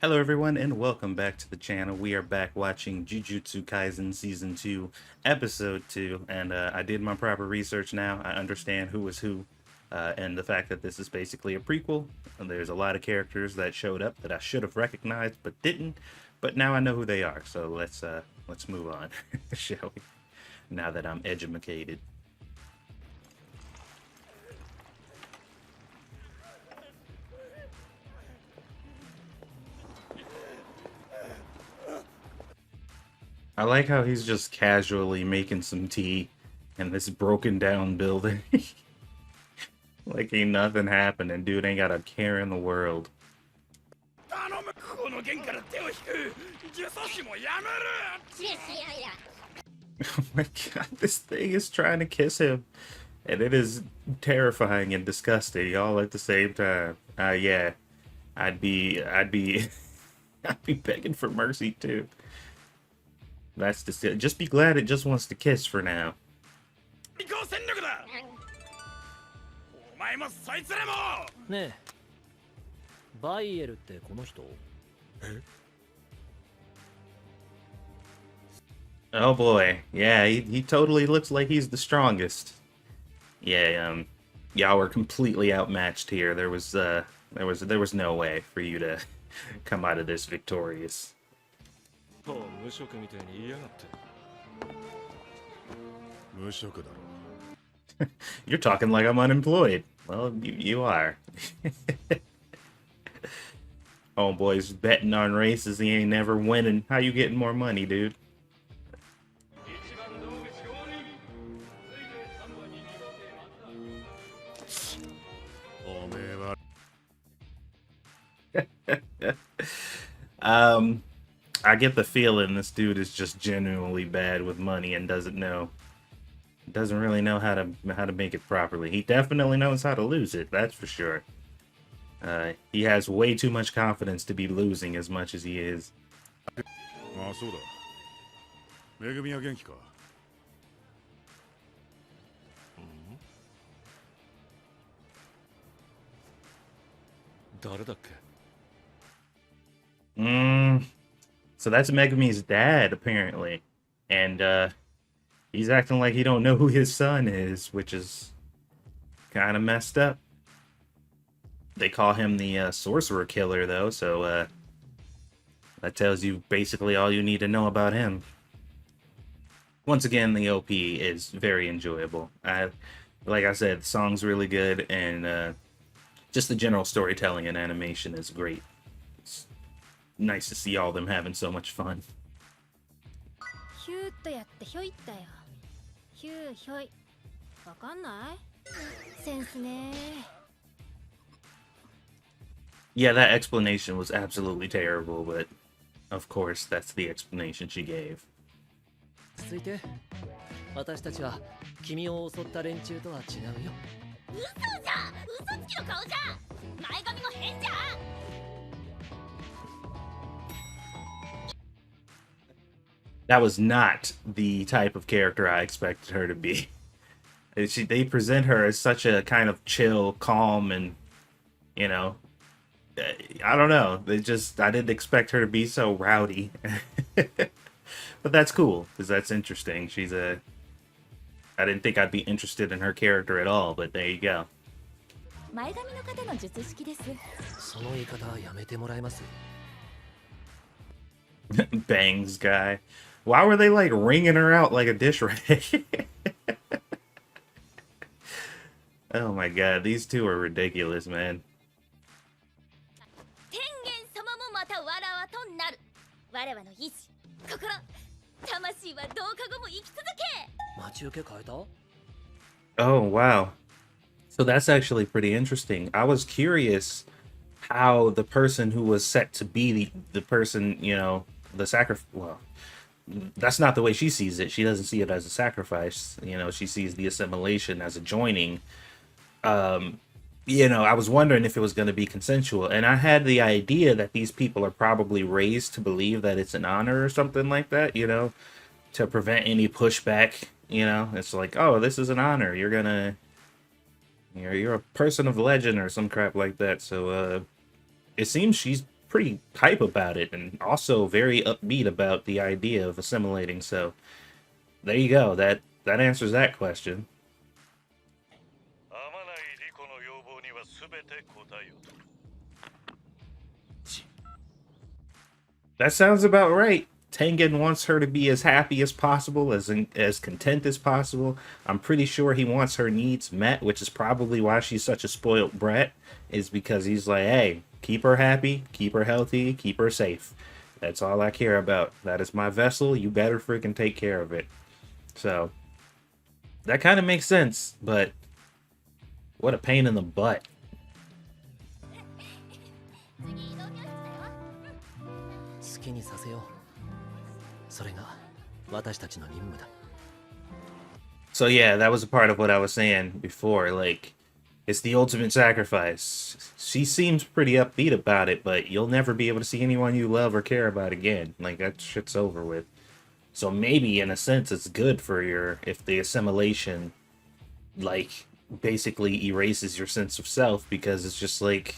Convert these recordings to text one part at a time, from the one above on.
Hello everyone and welcome back to the channel. We are back watching Jujutsu Kaisen Season 2, Episode 2, and I did my proper research now. I understand who is who, and the fact that this is basically a prequel. And there's a lot of characters that showed up that I should have recognized but didn't, but now I know who they are, so let's move on, shall we? Now that I'm educated. I like how he's just casually making some tea in this broken down building. Like ain't nothing happening. Dude ain't got a care in the world. Oh my god, this thing is trying to kiss him. And it is terrifying and disgusting all at the same time. Yeah. I'd be I'd be begging for mercy too. That's just be glad it just wants to kiss for now. Oh boy, yeah, he totally looks like he's the strongest. Yeah, y'all were completely outmatched here. There was no way for you to come out of this victorious. You're talking like I'm unemployed. Well, you are. Homeboy's betting on races he ain't never winning. How you getting more money, dude? I get the feeling this dude is just genuinely bad with money and doesn't really know how to make it properly. He definitely knows how to lose it, that's for sure. He has way too much confidence to be losing as much as he is. So that's Megumi's dad, apparently. And he's acting like he don't know who his son is, which is kind of messed up. They call him the sorcerer killer, though, so that tells you basically all you need to know about him. Once again, the OP is very enjoyable. Like I said, the song's really good, and just the general storytelling and animation is great. It's nice to see all of them having so much fun. Yeah, that explanation was absolutely terrible, but of course, that's the explanation she gave. That was not the type of character I expected her to be. They present her as such a kind of chill, calm, and, you know, I don't know. I didn't expect her to be so rowdy. But that's cool, because that's interesting. I didn't think I'd be interested in her character at all, but there you go. Bangs guy. Why were they like wringing her out like a dish rag? Oh my god, these two are ridiculous, man. Oh wow. So that's actually pretty interesting. I was curious how the person who was set to be the person, you know, the sacrifice. Well, that's not the way she sees it. She doesn't see it as a sacrifice. You know, she sees the assimilation as a joining. You know, I was wondering if it was going to be consensual, and I had the idea that these people are probably raised to believe that it's an honor or something like that, you know, to prevent any pushback. You know, it's like, oh, this is an honor. You're a person of legend or some crap like that. So, it seems she's pretty hype about it, and also very upbeat about the idea of assimilating. So there you go. That answers that question. That sounds about right. Tengen wants her to be as happy as possible, as content as possible. I'm pretty sure he wants her needs met, which is probably why she's such a spoiled brat, is because he's like, hey, keep her happy, keep her healthy, keep her safe. That's all I care about. That is my vessel. You better freaking take care of it. So that kind of makes sense, but what a pain in the butt. So yeah, that was a part of what I was saying before. Like, it's the ultimate sacrifice. She seems pretty upbeat about it, but you'll never be able to see anyone you love or care about again. Like, that shit's over with. So maybe, in a sense, it's good for if the assimilation, like, basically erases your sense of self, because it's just like,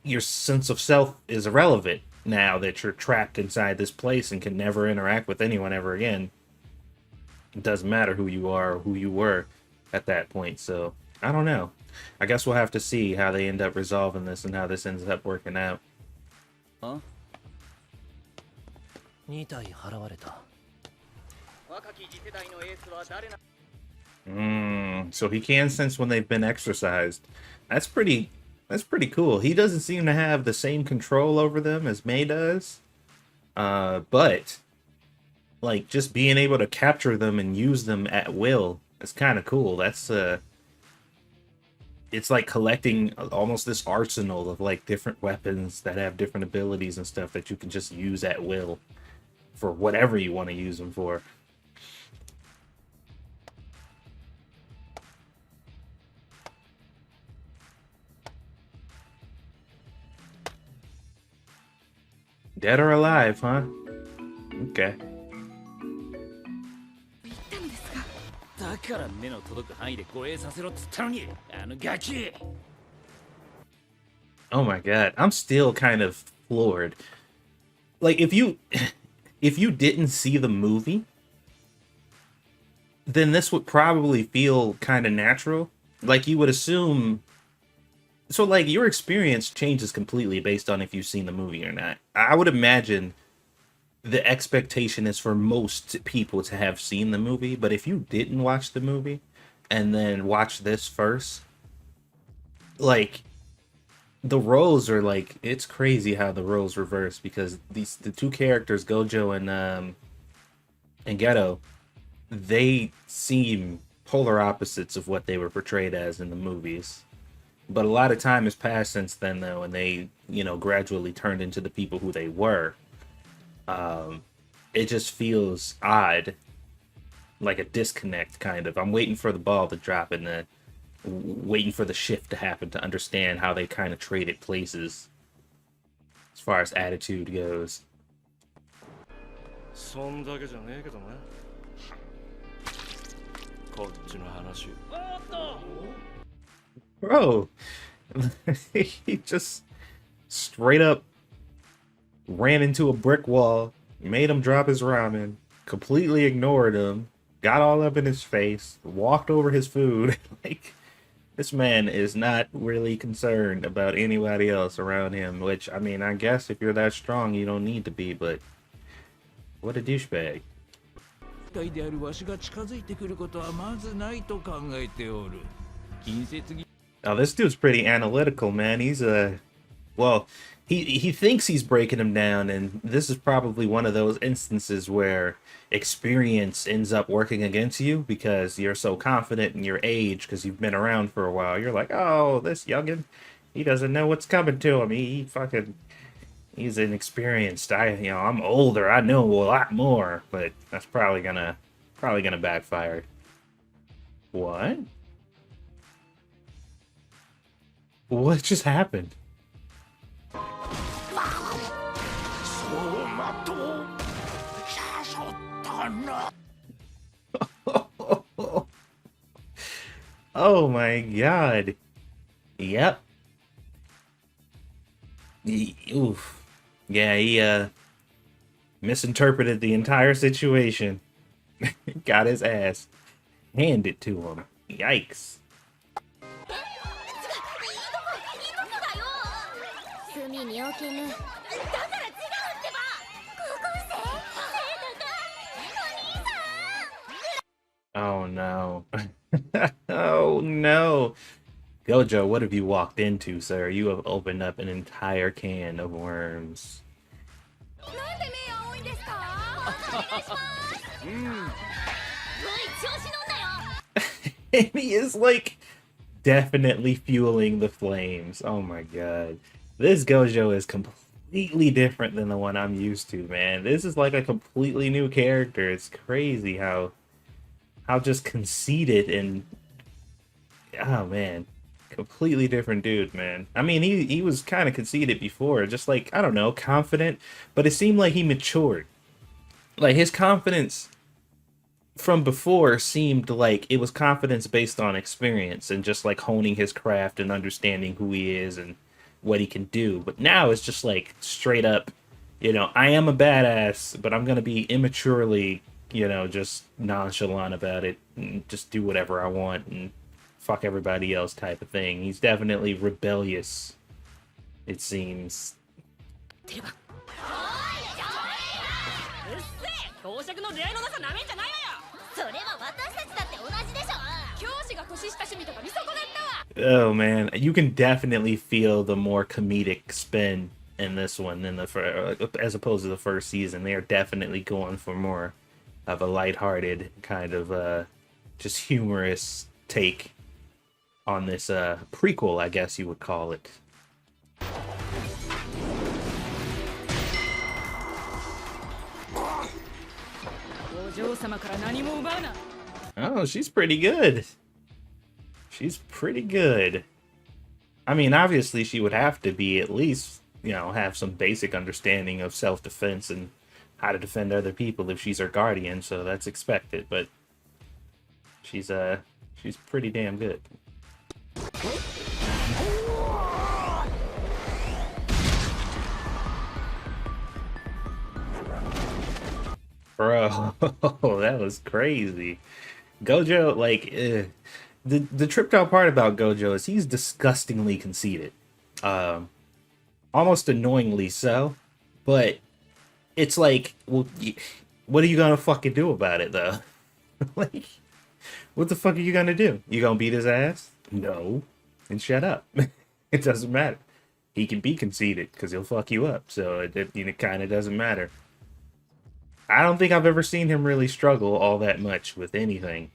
your sense of self is irrelevant now that you're trapped inside this place and can never interact with anyone ever again. It doesn't matter who you are or who you were at that point. So I don't know. I guess we'll have to see how they end up resolving this and how this ends up working out. Huh? So he can sense when they've been exercised. That's pretty cool. He doesn't seem to have the same control over them as May does. But like, just being able to capture them and use them at will is kind of cool. That's it's like collecting almost this arsenal of like different weapons that have different abilities and stuff that you can just use at will for whatever you want to use them for. Dead or alive, huh? Okay. Oh my god, I'm still kind of floored. Like, if you didn't see the movie, then this would probably feel kind of natural. Like, you would assume. So, like, your experience changes completely based on if you've seen the movie or not. I would imagine the expectation is for most people to have seen the movie, but if you didn't watch the movie and then watch this first, like, the roles are like, it's crazy how the roles reverse, because the two characters, Gojo and Geto, they seem polar opposites of what they were portrayed as in the movies. But a lot of time has passed since then, though, and they, gradually turned into the people who they were. It just feels odd, like a disconnect, kind of. I'm waiting for the ball to drop and waiting for the shift to happen to understand how they kind of traded places as far as attitude goes. Bro, he just straight up ran into a brick wall, made him drop his ramen, completely ignored him, got all up in his face, walked over his food. Like, this man is not really concerned about anybody else around him, which, I mean, I guess if you're that strong, you don't need to be, but what a douchebag. Oh, this dude's pretty analytical, man. He's well, he thinks he's breaking him down, and this is probably one of those instances where experience ends up working against you because you're so confident in your age because you've been around for a while. You're like, oh, this youngin', he doesn't know what's coming to him. He's inexperienced. I'm older. I know a lot more, but that's probably gonna backfire. What? What just happened? Oh my god. Yep. Oof. Yeah, he misinterpreted the entire situation. Got his ass handed to him. Yikes. 隅に置けぬ。だから違うってば。高校生？お兄さん。 Oh no. Oh no. Gojo, what have you walked into, sir? You have opened up an entire can of worms. なんで目青いんですか？お願いします。うん。おい、調子乗んなよ。 And he is like definitely fueling the flames. Oh my god. This Gojo is completely different than the one I'm used to, man. This is like a completely new character. It's crazy how just conceited and oh man, completely different dude, man. I mean, he was kind of conceited before, just like I don't know, confident, but it seemed like he matured. Like his confidence from before seemed like it was confidence based on experience and just like honing his craft and understanding who he is and what he can do. But now it's just like straight up, I am a badass, but I'm gonna be immaturely, just nonchalant about it and just do whatever I want and fuck everybody else type of thing. He's definitely rebellious, it seems. 教職の出会いのなさなめんじゃないわよ。それは私たちだって同じでしょ。教師が年下趣味とか見損なったわ。 Oh man, you can definitely feel the more comedic spin in this one than as opposed to the first season. They are definitely going for more of a lighthearted kind of just humorous take on this prequel, I guess you would call it. Oh, she's pretty good. She's pretty good. I mean, obviously she would have to be at least, have some basic understanding of self-defense and how to defend other people if she's her guardian, so that's expected, but she's pretty damn good. Bro, that was crazy. Gojo, like, the tripped out part about Gojo is he's disgustingly conceited. Almost annoyingly so. But it's like, well, what are you gonna fucking do about it, though? Like, what the fuck are you gonna do? You gonna beat his ass? No. And shut up. It doesn't matter. He can be conceited, because he'll fuck you up, so it kind of doesn't matter. I don't think I've ever seen him really struggle all that much with anything.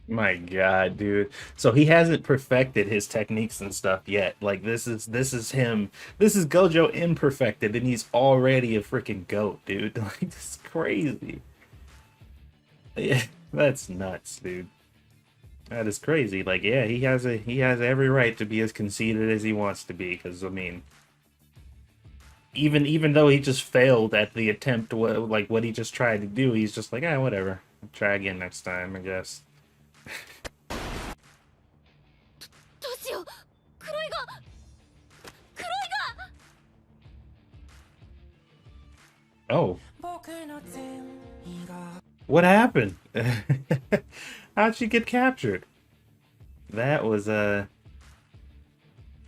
My god, dude. So he hasn't perfected his techniques and stuff yet. Like this is him. This is Gojo imperfected and he's already a freaking goat, dude. Like this is crazy. Yeah, that's nuts, dude. That is crazy. Like, yeah, he has every right to be as conceited as he wants to be. Because I mean, even though he just failed at the attempt, like what he just tried to do, he's just like, whatever. I'll try again next time, I guess. Oh. What happened? How'd she get captured? That was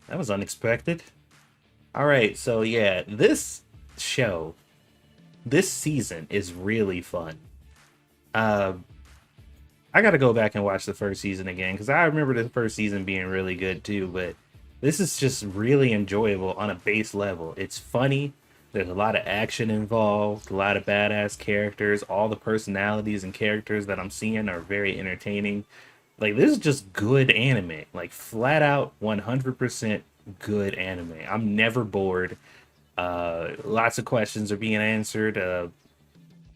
unexpected. Alright, so yeah, this season is really fun. I gotta go back and watch the first season again, because I remember the first season being really good too, but this is just really enjoyable on a base level. It's funny. There's a lot of action involved, a lot of badass characters. All the personalities and characters that I'm seeing are very entertaining. Like, this is just good anime. Like, flat out 100% good anime. I'm never bored. Lots of questions are being answered.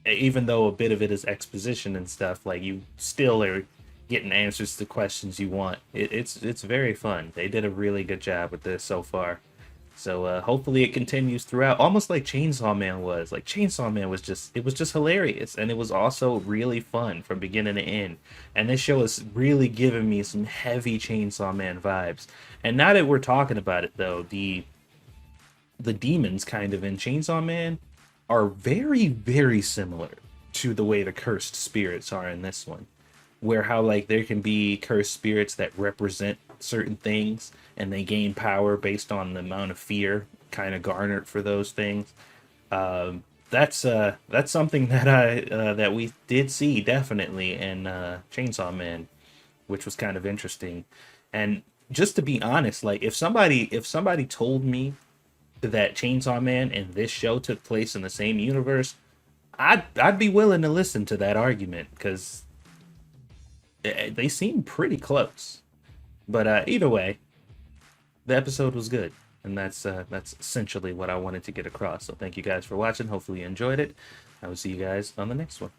Even though a bit of it is exposition and stuff, like, you still are getting answers to questions you want. It's very fun. They did a really good job with this so far. So hopefully it continues throughout, almost like Chainsaw Man was. Like Chainsaw Man was just hilarious, and it was also really fun from beginning to end. And this show is really giving me some heavy Chainsaw Man vibes. And now that we're talking about it, though, the demons kind of in Chainsaw Man are very, very similar to the way the cursed spirits are in this one. Where how like there can be cursed spirits that represent certain things and they gain power based on the amount of fear kind of garnered for those things. That's something that I that we did see definitely in Chainsaw Man, which was kind of interesting. And just to be honest, like if somebody told me that Chainsaw Man and this show took place in the same universe, I'd be willing to listen to that argument because they seem pretty close. But either way, the episode was good, and that's essentially what I wanted to get across. So thank you guys for watching. Hopefully you enjoyed it. I will see you guys on the next one.